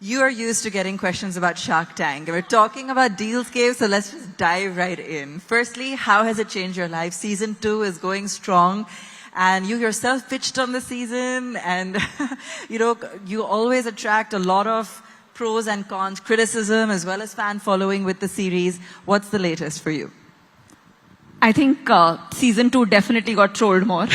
You are used to getting questions about Shark Tank. We're talking about Dealscape, so let's just dive right in. Firstly, how has it changed your life? Season 2 is going strong, and you yourself pitched on the season, and you always attract a lot of pros and cons, criticism as well as fan following with the series. What's the latest for you? I think Season 2 definitely got trolled more.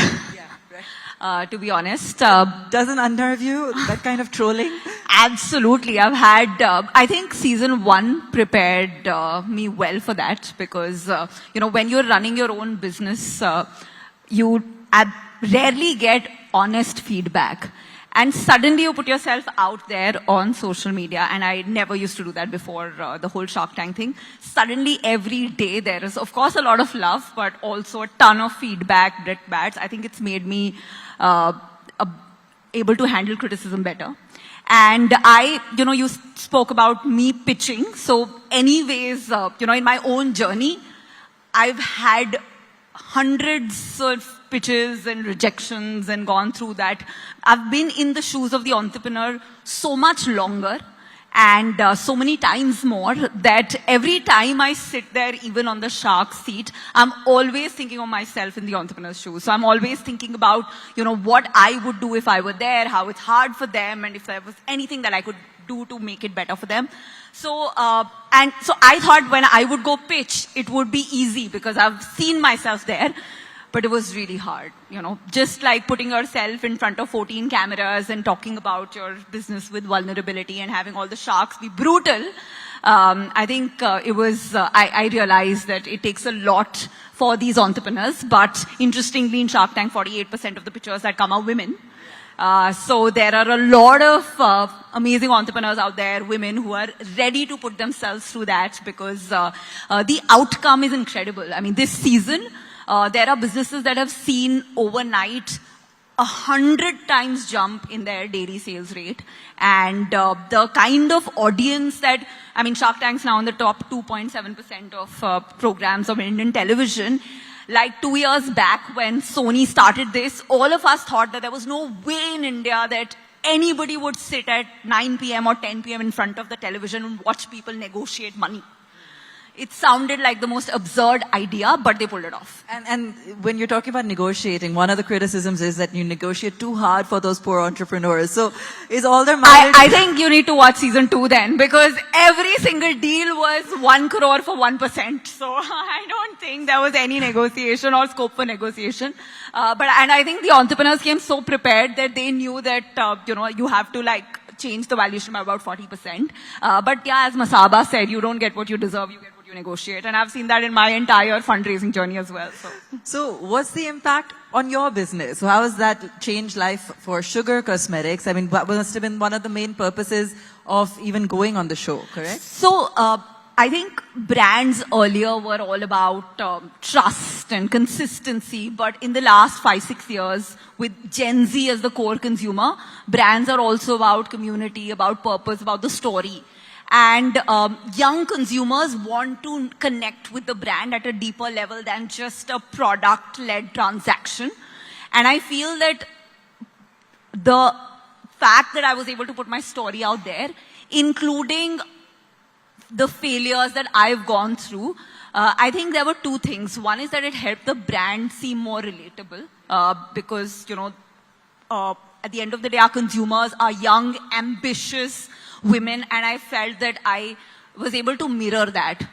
To be honest. Doesn't unnerve you, that kind of trolling? Absolutely. I've had, I think Season 1 prepared me well for that because, when you're running your own business, you rarely get honest feedback. And suddenly you put yourself out there on social media, and I never used to do that before the whole Shark Tank thing. Suddenly every day there is, of course, a lot of love, but also a ton of feedback, brickbats. I think it's made me able to handle criticism better. And you spoke about me pitching. So anyways, in my own journey, I've had hundreds of pitches and rejections and gone through that. I've been in the shoes of the entrepreneur so much longer and so many times more that every time I sit there, even on the shark seat, I'm always thinking of myself in the entrepreneur's shoes. So I'm always thinking about, what I would do if I were there, how it's hard for them, and if there was anything that I could do to make it better for them. So I thought when I would go pitch, it would be easy because I've seen myself there. But it was really hard, just like putting yourself in front of 14 cameras and talking about your business with vulnerability and having all the sharks be brutal. I think it was, I realized that it takes a lot for these entrepreneurs. But interestingly, in Shark Tank, 48% of the pitchers that come are women. So there are a lot of amazing entrepreneurs out there, women who are ready to put themselves through that because the outcome is incredible. I mean, this season, there are businesses that have seen overnight 100 times jump in their daily sales rate. And the kind of audience that, Shark Tank's now in the top 2.7% of programs of Indian television. Like 2 years back when Sony started this, all of us thought that there was no way in India that anybody would sit at 9 p.m. or 10 p.m. in front of the television and watch people negotiate money. It sounded like the most absurd idea, but they pulled it off. And when you're talking about negotiating, one of the criticisms is that you negotiate too hard for those poor entrepreneurs. So is all their money... I think you need to watch Season 2 then, because every single deal was 1 crore for 1%. So I don't think there was any negotiation or scope for negotiation. And I think the entrepreneurs came so prepared that they knew that, you have to change the valuation by about 40%. But yeah, as Masaba said, you don't get what you deserve, you get what you negotiate. And I've seen that in my entire fundraising journey as well. So what's the impact on your business? So how has that changed life for Sugar Cosmetics? That must have been one of the main purposes of even going on the show, correct? So I think brands earlier were all about trust and consistency. But in the last 5-6 years, with Gen Z as the core consumer, brands are also about community, about purpose, about the story. And young consumers want to connect with the brand at a deeper level than just a product-led transaction. And I feel that the fact that I was able to put my story out there, including the failures that I've gone through, I think there were two things. One is that it helped the brand seem more relatable because, at the end of the day, our consumers are young, ambitious women, and I felt that I was able to mirror that.